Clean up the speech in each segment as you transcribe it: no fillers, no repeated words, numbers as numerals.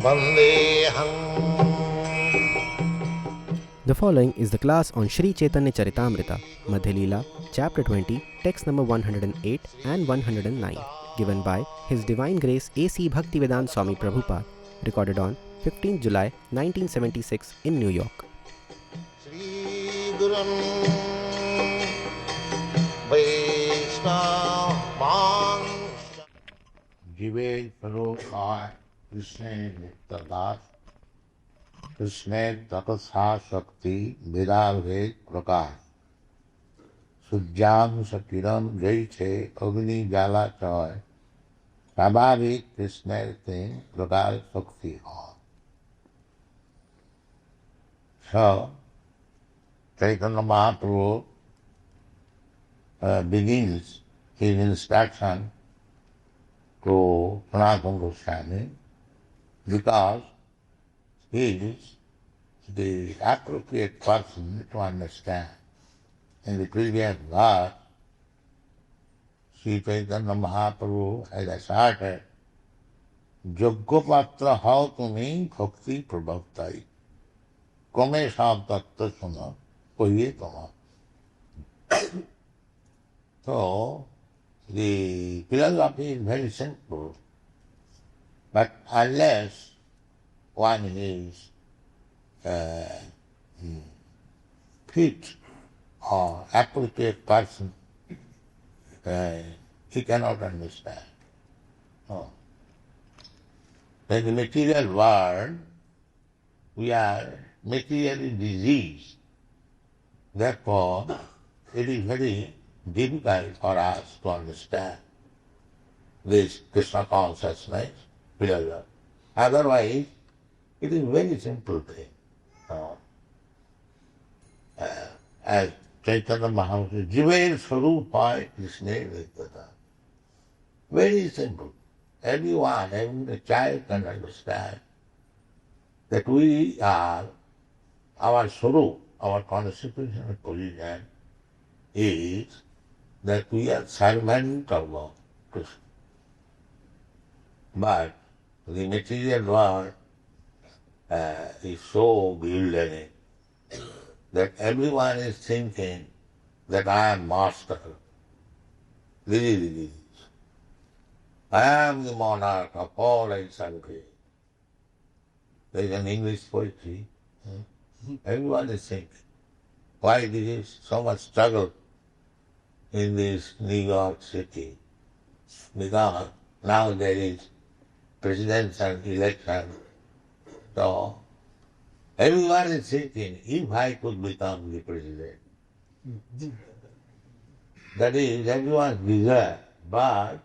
The following is the class on Sri Chaitanya Charitamrita, Madhya Lila, Chapter 20, text number 108 and 109, given by His Divine Grace A.C. Bhaktivedanta Swami Prabhupada, recorded on 15 July 1976 in New York. Jive Prabhupada Krishna Nectar Krishna Tapasha Shakti Vedaved Prakash Sujjam Sakiram Jaiche Agni Jala Choy Sabhavik Krishna Thing Prakash Shakti Ho. So, Chaitanya Mahaprabhu begins his instruction to Sanatana Goswami because he is the appropriate person to understand. In the previous verse, Sri Chaitanya Mahaprabhu has asserted, Yoggopatra hao tumi bhakti prabhaktai, kome sab tattva suna, koye tama. So, the philosophy is very simple, but unless one is fit or appropriate person, he cannot understand. No. In the material world, we are materially diseased. Therefore, it is very difficult for us to understand this Krishna consciousness clearly. Otherwise, it is a very simple thing. As Chaitanya Mahaprabhu says, Jivair Swarupai Krishna Vedata. Very simple. Everyone, even a child can understand that we are, our Swarup, our constitutional position is that we are servant of Krishna. But the material world is so bewildering that everyone is thinking that I am master. This is it. I am the monarch of all Acharya. There is an English poetry. Everyone is thinking, why there is so much struggle in this New York City? Because now there is presidential election. So everyone is thinking, if I could become the president. That is everyone's desire. But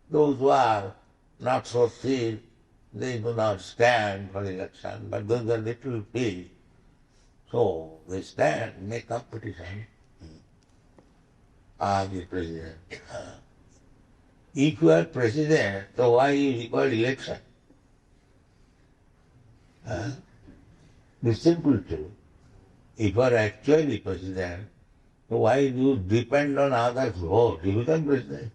those who are not so fit, they do not stand for election, but those are little fit. So they stand, make competition. The president. If you are president, so why is it called election? The simple truth. If you are actually president, so why do you depend on others' vote? You become president.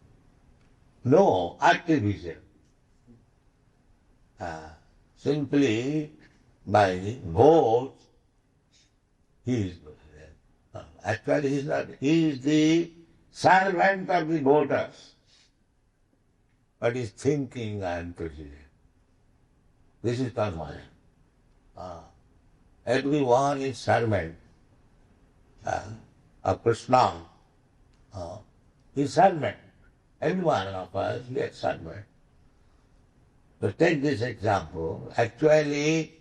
No, artificial. Simply by vote, he is president. Actually, he is not. He is the servant of the voters. But he is thinking, I am president. This is not mine. Everyone is servant of Krishna. He is servant. Every one of us is servant. So take this example. Actually,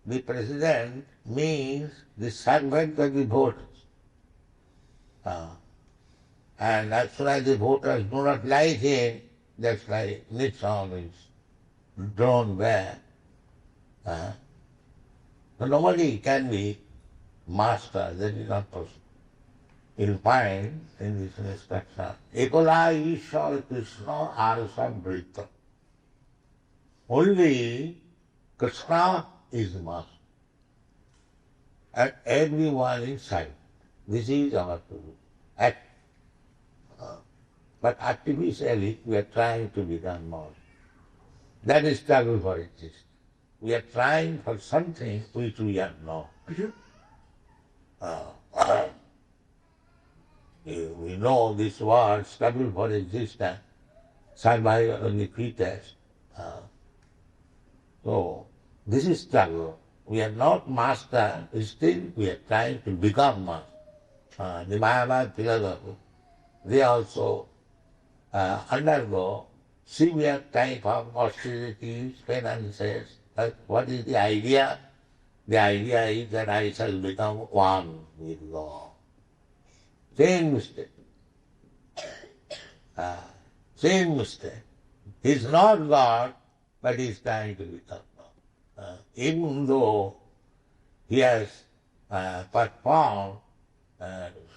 the president means the servant of the voters. And as soon as the voters do not like him, that's like Nixon is drawn back. So nobody can be master, that is not possible. You'll find in this instruction, Ekola Ishwar Krishna Arsamrita. Only Krishna is the master. And everyone is silent. This is our act. But artificially we are trying to become more. That is struggle for existence. we are trying for something which we are not. We know this world, struggle for existence, survival of the fittest. So, this is struggle. We are not master, still we are trying to become master. The Mayavada philosophy, they also undergo severe type of austerities, penances. What is the idea? The idea is that I shall become one with God. Same mistake. Same mistake. He is not God, but he is trying to become God. Even though he has performed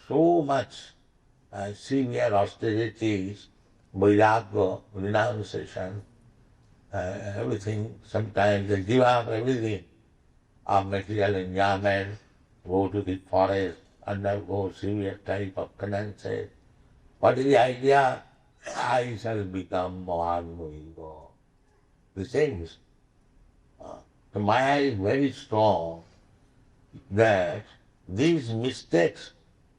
so much severe austerities, vairagya, renunciation, everything, sometimes they give up everything of material enjoyment, go to the forest, undergo severe type of penances. What is the idea? I shall become one with God. The same is. The Maya is very strong that these mistakes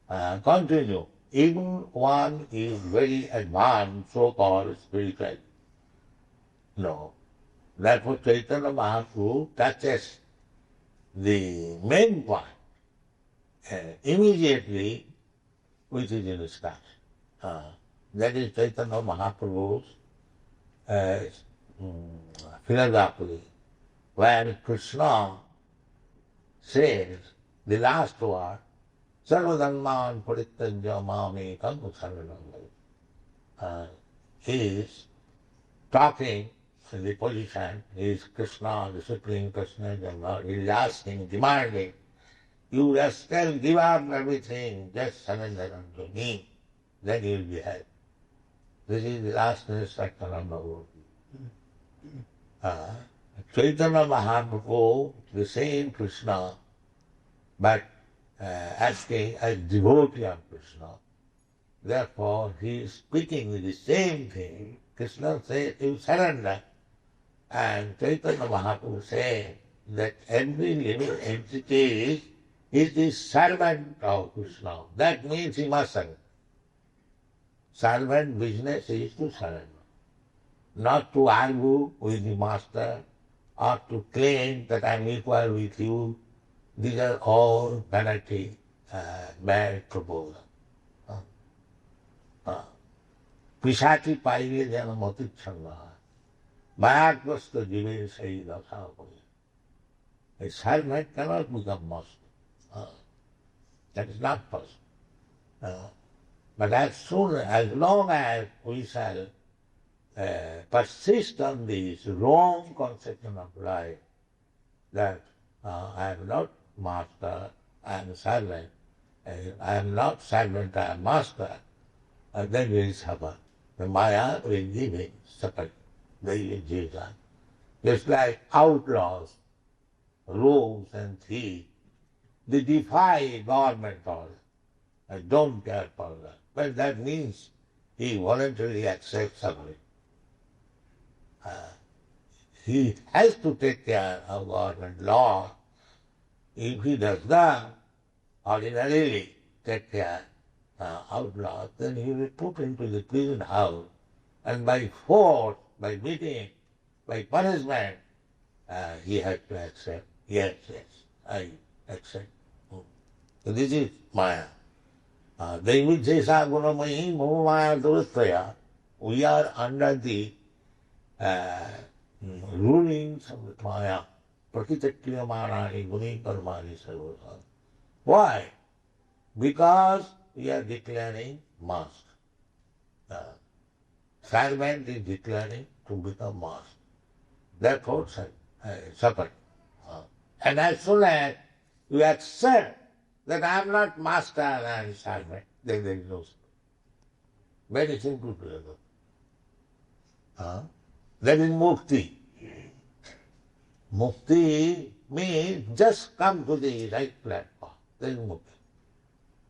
continue. Even one is very advanced, so-called spiritual. No. Therefore Chaitanya Mahaprabhu touches the main point immediately with his instruction. That is Chaitanya Mahaprabhu's philosophy, where Krishna says the last word, Sarvadharman Parityajya Mamekam Saranam. He is talking in the position, he is Krishna, the Supreme Krishna, he is asking, demanding, you rascal, give up everything, just surrender unto me, then you will be happy. This is the last instruction of Bhagavad. Chaitanya Mahaprabhu, the same Krishna, but asking as devotee of Krishna. Therefore, he is speaking the same thing. Krishna says, you surrender. And Chaitanya Mahaprabhu says that every living entity is the servant of Krishna. That means he must surrender. Servant business is to surrender. Not to argue with the master or to claim that I am equal with you. These are all vanity, bad proposals. Pisati paile jana matichanga. Mayagvasta jive sayi dasa. A servant cannot become master. That is not possible. But as long as we shall persist on this wrong conception of life, that I am not master, I am servant, I am not servant, I am master, and then we will suffer. The Maya will give me suffer. They will Jesus. Just like outlaws, rogues and thieves, they defy government order. I don't care for that. But that means he voluntarily accepts suffering. He has to take care of government law. If he does not ordinarily take care outlaws, then he will put into the prison house, and by force, by beating, by punishment, he has to accept. Yes, I accept. So this is Maya. Daivijesa gunamayi mumaya durustaya. We are under the rulings of the Maya. Prakitakriyamani guni karmani sarvasa. Why? Because we are declaring master. Servant is declaring to become master. Therefore, suffer. And as soon as you accept that I am not master and servant, then there is no suffering. Very simple to that is mukti. Mukti means just come to the right platform. That is mukti.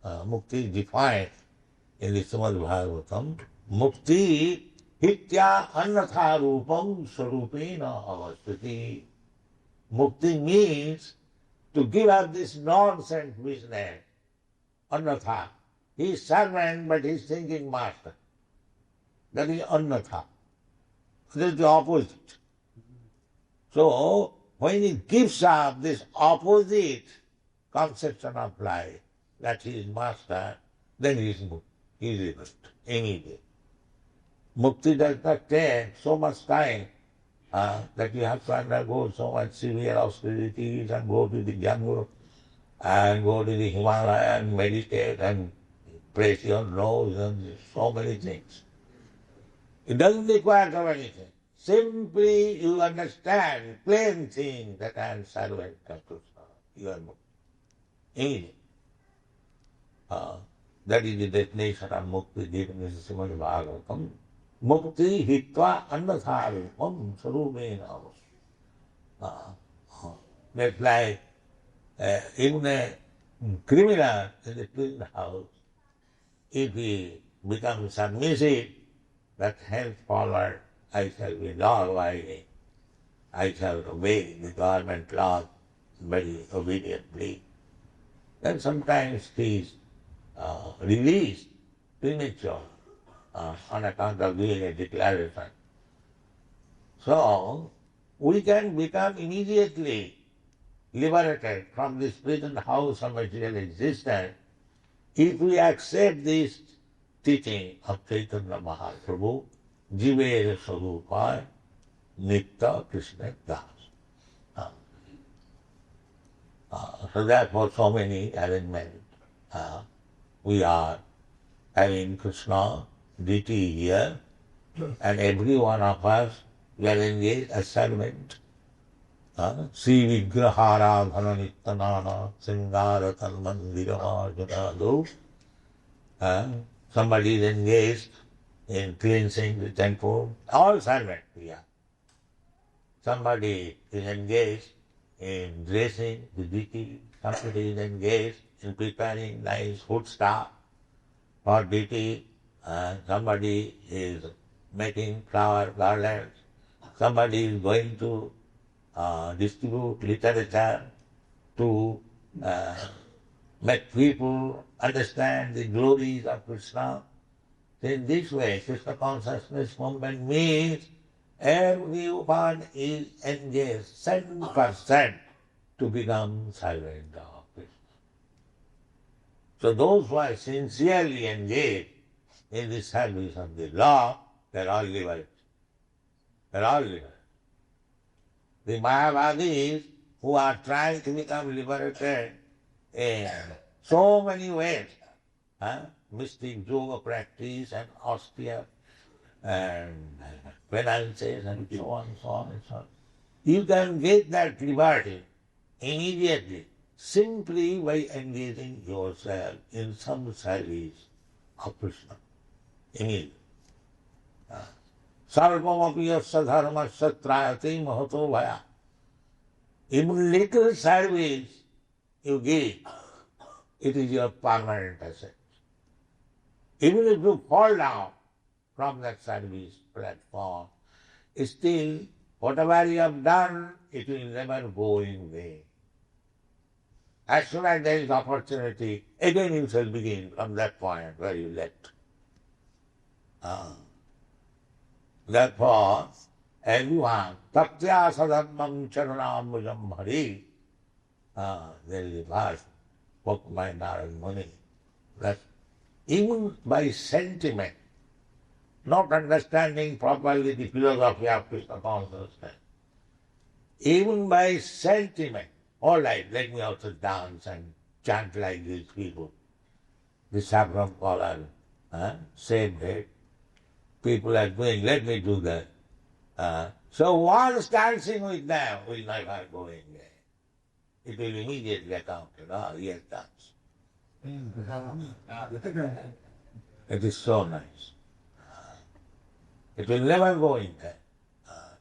Mukti is defined in the Srimad Bhagavatam. Mukti hitya annatha rupam sarupena avastati. Mukti means to give up this nonsense business. Annatha. He is servant, but he is thinking master. That is annatha. That is the opposite. So, when he gives up this opposite conception of life, that he is master, then he is mukti. He is able to immediately. Mukti does not take so much time that you have to undergo so much severe austerities and go to the jungle and go to the Himalaya and meditate and press your nose and so many things. It doesn't require of anything. Simply you understand plain thing that I am servant of Krishna. You are mukti. Immediately. That is the definition of mukti given in Srimad Bhagavatam. Mukti hitva annatharupam sarubena. That's like even a criminal in the prison house, if he becomes submissive, that henceforward I shall be law-abiding, I shall obey the government laws very obediently. Then sometimes he is released premature on account of doing a declaration. So, we can become immediately liberated from this prison house of material existence if we accept this teaching of Chaitanya Mahaprabhu, Jivera Sarupaya, Nectar, Krishna Das. So therefore so many arrangements. We are having Krishna deity here, and every one of us, we are engaged as servant. Sri Vigrahara Dhananittanana Singara Tanmandirama Janadu. Somebody is engaged in cleansing the temple, all servant we are. Somebody is engaged in dressing the deity, somebody is engaged in preparing nice food stuff for deity, somebody is making flower garlands, somebody is going to distribute literature to make people understand the glories of Krishna. In this way, Krishna consciousness movement means everyone is engaged 7% to become servant of Krishna. So those who are sincerely engaged in the service of the law, they are all liberated. They are all liberated. The Mayavadis who are trying to become liberated in so many ways, mystic yoga practice and austere and penances and so on and so on and so on. You can get that liberty immediately simply by engaging yourself in some service of Krishna. Immediately. Sarvamapi yasya dharmasya trayate mahato bhaya. Even little service you give, it is your permanent asset. Even if you fall down from that service platform, still whatever you have done, it will never go in vain. As soon as there is opportunity, again you shall begin from that point where you left. Therefore, everyone, tattya sadhamam charanambujam hari, there is a verse spoken by Narayana Muni, that even by sentiment, not understanding properly the philosophy of Krishna consciousness, even by sentiment, all right, let me also dance and chant like these people. The saffron collar, same day, people are doing, let me do that. So once dancing with them will never go in there. It will immediately get counted. He has danced. It is so nice. It will never go in there.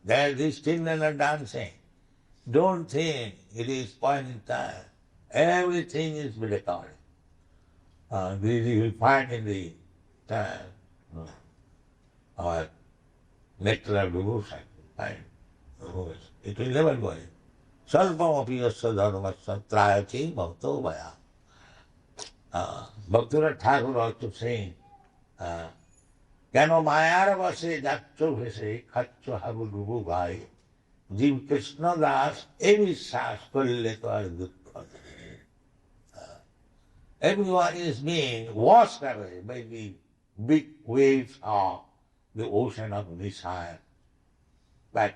There these children are dancing. Don't think it is point in time. Everything is recorded. This you will find in the time. Our Nectar of devotion. It will never go in. Salpamapi yasya dharmasya trayati bhakto vaya. Bhaktivinoda Thakur also saying, কেন মায়ার বসে যাচ্ছ ভেসে খাচ্ছ হাবু ডুবু ভাই জীব কৃষ্ণ দাস এই বিশ্বাস করলে তো আর দুঃখ নেই। Everyone is being washed away by the big waves of the ocean of desire. But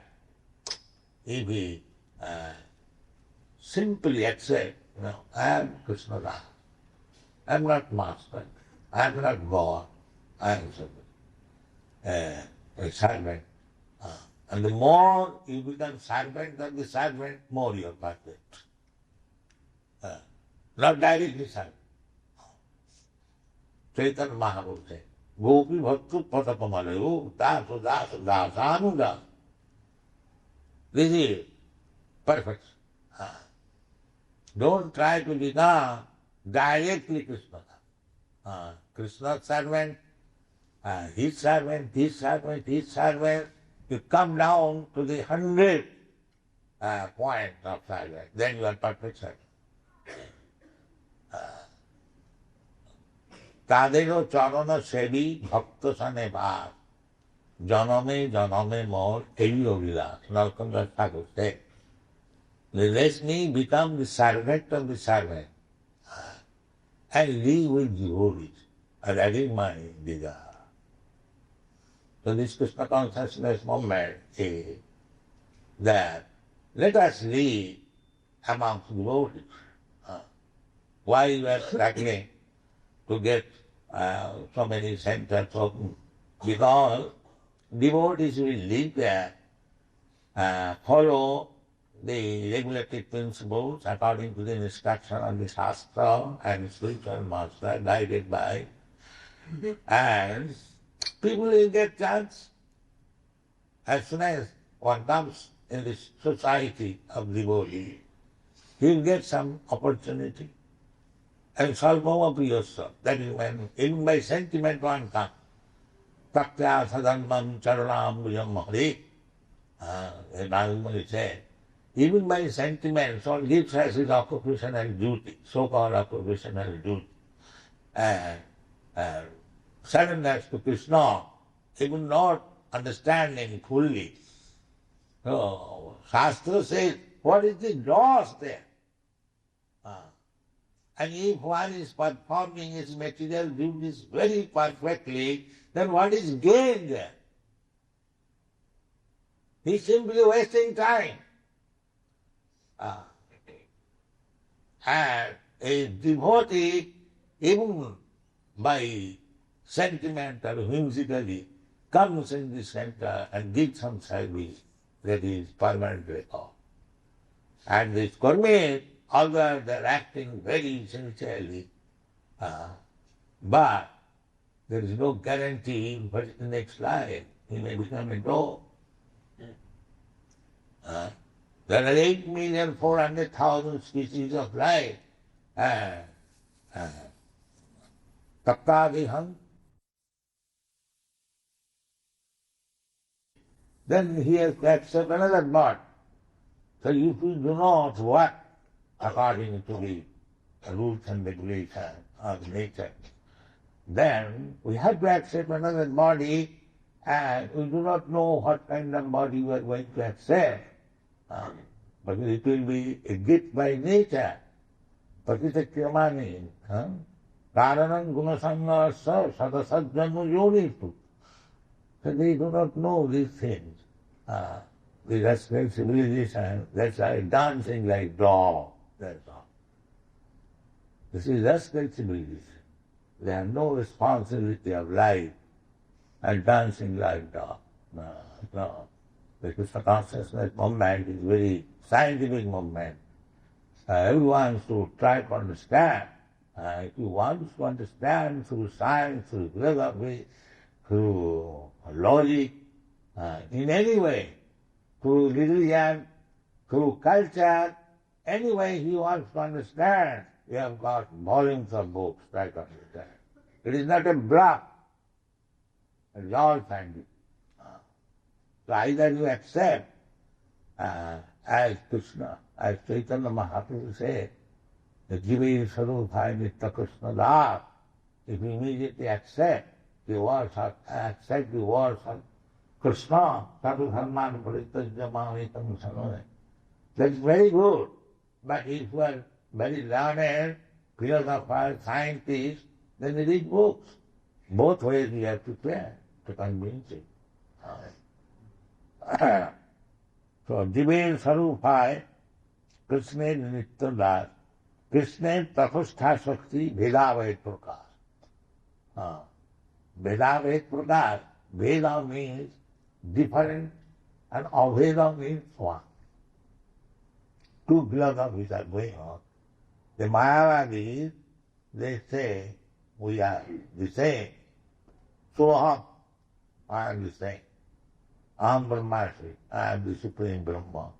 if we simply accept, I am Krishna Das, I am not master, I am not God, I am a servant. And the more you become servant of the servant, more you are perfect. Not directly servant. Chaitanya Mahaprabhu said, Gopi Bhattu Patapamalayo, Daso Daso Dasanu Das. This is perfect. Don't try to become directly Krishna. Krishna's servant, his servant, his servant, his servant. You come down to the 100th point of servant, then you are perfect servant. তাদেরও চরণ সেবী ভক্ত সনে ভাব জনমে জনমে মোর এই অভিলাষ নরকন্দর ঠাকুর said, let me become the servant of the servant and live with devotees. And that is my desire. So this Krishna consciousness movement is that let us live amongst devotees. Why we are struggling to get so many centers open? Because devotees will live there, follow the regulative principles according to the instruction of the Shastra and spiritual master guided by, and people will get chance. As soon as one comes in this society of devotees, he will get some opportunity. And salpama priyasya, that is when even by sentiment one comes. Taktya sadanmam charanam bhujam hare. Nagumani said, even by sentiments, one gives us his occupational duty, so-called occupational duty. And surrenders to Krishna, even not understanding fully. So, Shastra says, what is the loss there? And if one is performing his material duties very perfectly, then what is gain there? He is simply wasting time. And a devotee, even by sentiment or whimsically, comes in the center and gives some service that is permanently off. And this Karmis, although they are acting very sincerely, but there is no guarantee for the next life. He may become a dog. There are 8,400,000 species of life. Tattadiham. Then he has to accept another birth. So if we do not work according to the rules and regulations of nature, then we have to accept another body, and we do not know what kind of body we are going to accept. But it will be a gift by nature. Patisakyamani. Karanam gunasangasya sadasajjanu yonitu. So they do not know these things. The rascal civilization, that's why dancing like dog. That's all. This is rascal civilization. They have no responsibility of life and dancing like dog. No. The Krishna consciousness movement is very scientific movement. Everyone should try to understand. If you want to understand through science, through philosophy, through logic, in any way, through religion, through culture, any way he wants to understand, you have got volumes of books, try to understand. It is not a bluff. It is all scientific. So either you accept as Krishna, as Chaitanya Mahaprabhu said, the Jiva Sarupaya Nitya Krishna Das, if you immediately accept the words of Krishna, Sadhu Dharman Paritajya Mamitam Sanore, that's very good. But if you are very learned, philosopher, scientist, then you read books. Both ways you have to try to convince it. So, Jiva Sarupaya Krishna Nitya Das, Krishna Tapastha Shakti Vedaved Prakash. Vedaved Prakash, Veda means different and Aveda means one. Two philosophies are going on. The Mayavadis, they say, we are the same. So I am the same. Aham Brahmasmi, I am the Supreme Brahma.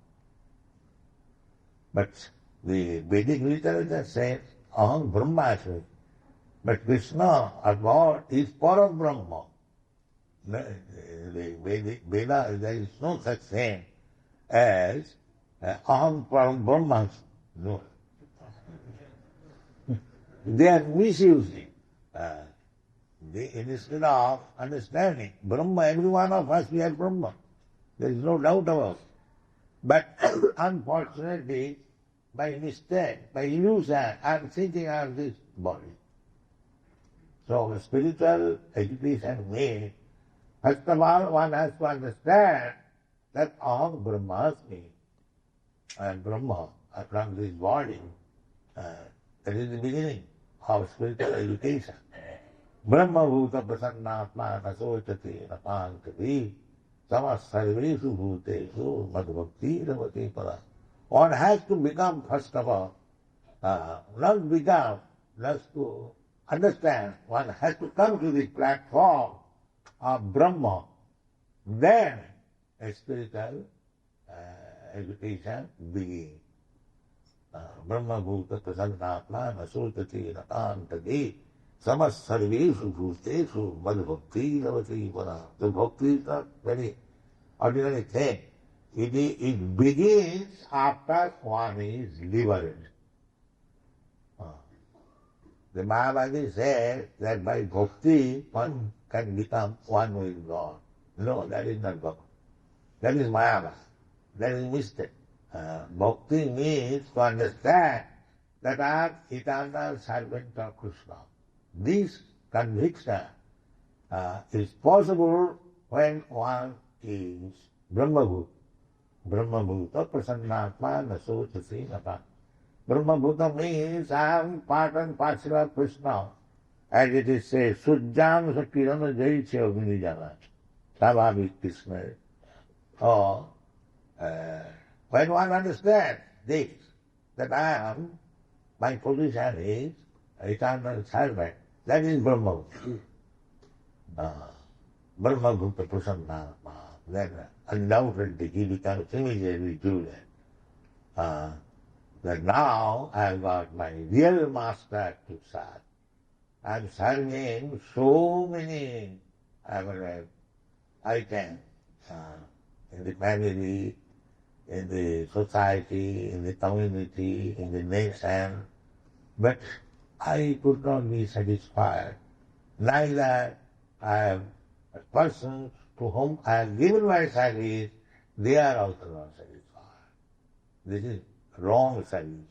But the Vedic literature says, Aham Brahmasmi. But Krishna, or God, is Param Brahma. The Veda, there is no such thing as Aham Param Brahmasmi. No. They are misusing. Instead of understanding Brahma, every one of us, we are Brahma. There is no doubt about it. But unfortunately, by mistake, by illusion, I am thinking of this body. So spiritual education means, first of all, one has to understand that Aham Brahmasmi, and Brahma, from this body, that is the beginning of spiritual education. Brahma bhuta prasannatma nasochati napantati samas sarveshu bhuteshu madhbhakti ravati pada. One has to become, first of all, not become, just to understand, one has to come to the platform of Brahma. Then a spiritual education begins. Brahma bhuta prasannatma nasochati napantati samas sarveshu bhuteshu madhbhakti ravati pada. The bhakti is not very ordinary thing. It begins after one is liberated. The Mayavadi says that by bhakti one can become one with God. No, that is not bhakti. That is Mayavada. That is mistake. Bhakti means to understand that I am eternal servant of Krishna. This conviction is possible when one is Brahmabhuta. Brahmabhuta prasannatma nasochati napa. Brahmabhuta means I am part and parcel of Krishna. As it is said, Sujjam sakirana jaiche avinijana. Sabhavi Krishna. Or when one understands this, that I am, my position is eternal servant, that is Brahmabhuta. Brahmabhuta prasannatma. Then undoubtedly he becomes immediately Julian. That now I have got my real master to serve. I am serving so many items in the family, in the society, in the community, in the nation, but I could not be satisfied. Neither I have persons to whom I have given my service, they are also not satisfied. This is wrong service.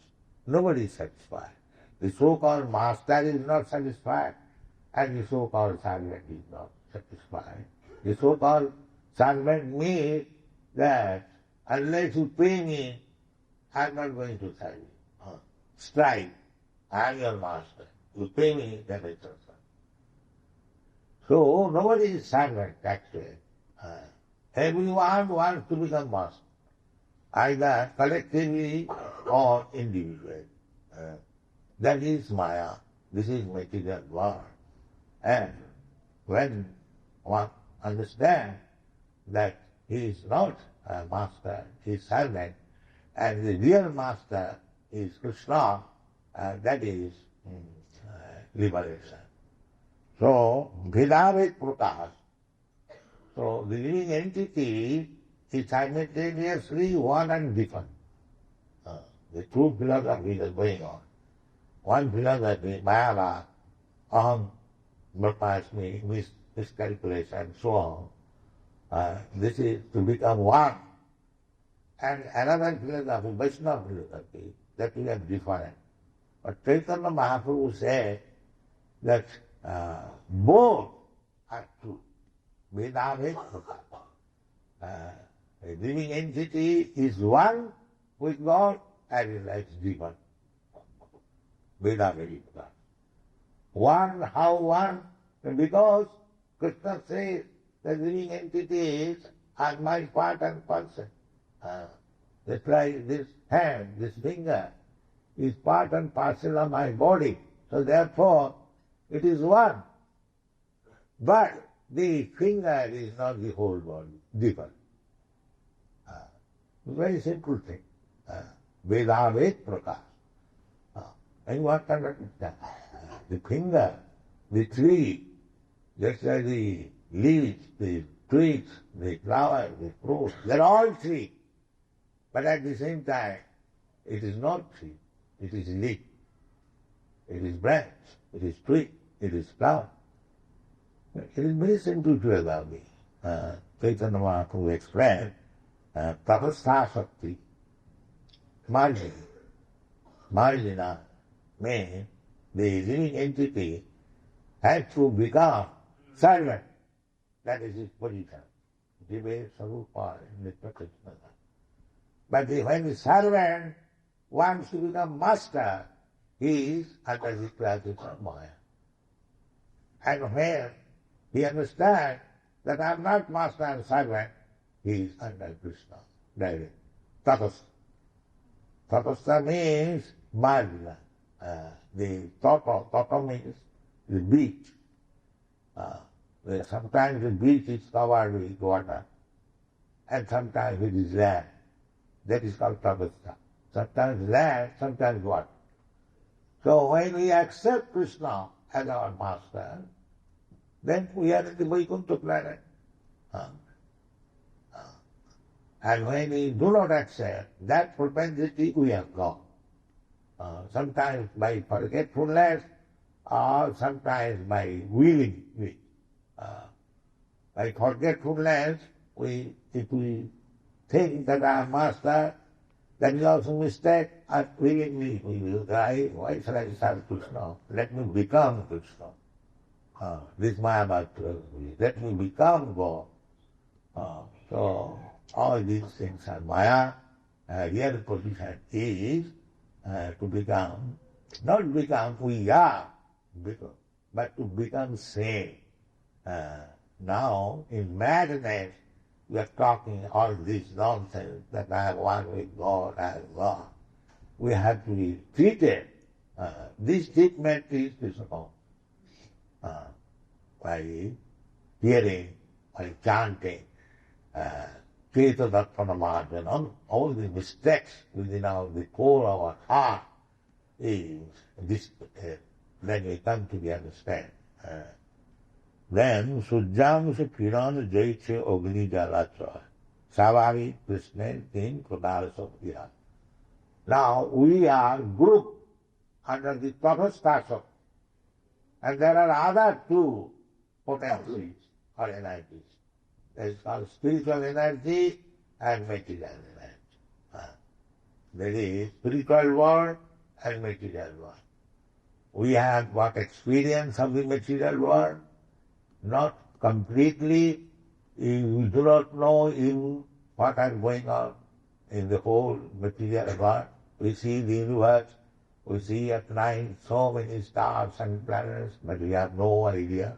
Nobody is satisfied. The so-called master is not satisfied, and the so-called servant is not satisfied. The so-called servant means that unless you pay me, I am not going to serve you. Strike. I am your master. You pay me, then it's your servant. So nobody is servant actually. Everyone wants to become master, either collectively or individually. That is Maya. This is material world. And when one understands that he is not a master, he is servant, and the real master is Krishna, that is liberation. So, Bhedavet Prakash. So, the living entity is simultaneously one and different. The two philosophies are going on. One philosophy, Mayavada, aham, brahmasmi, miscalculation, so on. This is to become one. And another philosophy, Vaishnava philosophy, that we are different. But Chaitanya Mahaprabhu said that both are true. Vedaved Prabhupada. A living entity is one with God and is like different. Vedaved Prabhupada. One, how one? Because Krishna says that living entities are my part and parcel. That's like this hand, this finger is part and parcel of my body. So therefore, it is one. But the finger is not the whole body, different. Very simple thing. Vedaved Prakash. And what can understand? The finger, the tree, just like the leaves, the twigs, the flowers, the fruits, they're all tree. But at the same time, it is not tree, it is leaf, it is branch, it is twig, it is flower. It is very simple to allow me. Chaitanya Mahaprabhu explained, tapastha shakti, margin. Margina means the living entity has to become servant. That is his position. Jive sarupa in the Krishna. But when the servant wants to become master, he is under the classes of Maya. And when he understands that I am not master and servant, he is under Krishna, direct. Tapasya. Tapasya means margina. The toto means the beach. Sometimes the beach is covered with water, and sometimes it is land. That is called tapasya. Sometimes land, sometimes water. So when we accept Krishna as our master, then we are in the Vaikuntha planet. And when we do not accept, that propensity we have got. Sometimes by forgetfulness, or sometimes by willing. By forgetfulness, if we think that I am master, that is also a mistake. And willingly we will die. Why shall I serve Krishna? Let me become Krishna. This Mayavada philosophy. Let me become God. So all these things are Maya. Real position is to become, not become we are, but to become sane. Now, in madness, we are talking all this nonsense that I am one with God, I am God. We have to be treated. This treatment is physical. By hearing, by chanting, Krita Darpana Marjana, all the mistakes within the core of our heart is this, then we come to the understand. Then Sujjam se Kiran Jaiche Ogni Jalacha. Savavi Krishna Tin Pradara Sokya. Now we are grouped under the Tapastasha. And there are other two potencies or energies. That is called spiritual energy and material energy. That is spiritual world and material world. We have got experience of the material world, not completely. We do not know in what are going on in the whole material world. We see the universe, we see at night so many stars and planets, but we have no idea.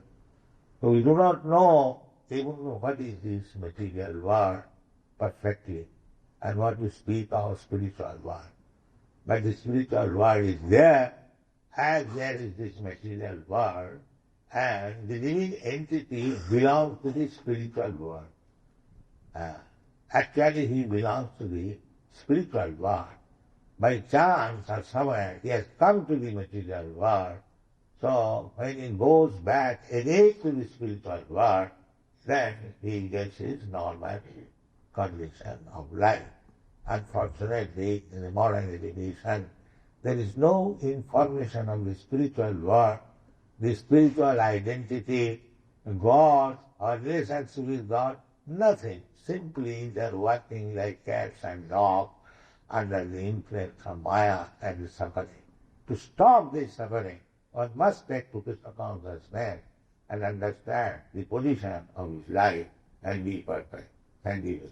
So we do not know even what is this material world perfectly, and what we speak of spiritual world. But the spiritual world is there, as there is this material world, and the living entity belongs to the spiritual world. Actually, he belongs to the spiritual world. By chance or somewhere, he has come to the material world. So when he goes back again to the spiritual world, then he gets his normal condition of life. Unfortunately, in the modern education, there is no information of the spiritual world, the spiritual identity, God, or relationship with God, nothing. Simply they are working like cats and dogs under the influence of Maya and the suffering. To stop this suffering, one must take to Krishna consciousness and understand the position of his life and be perfect. Thank you.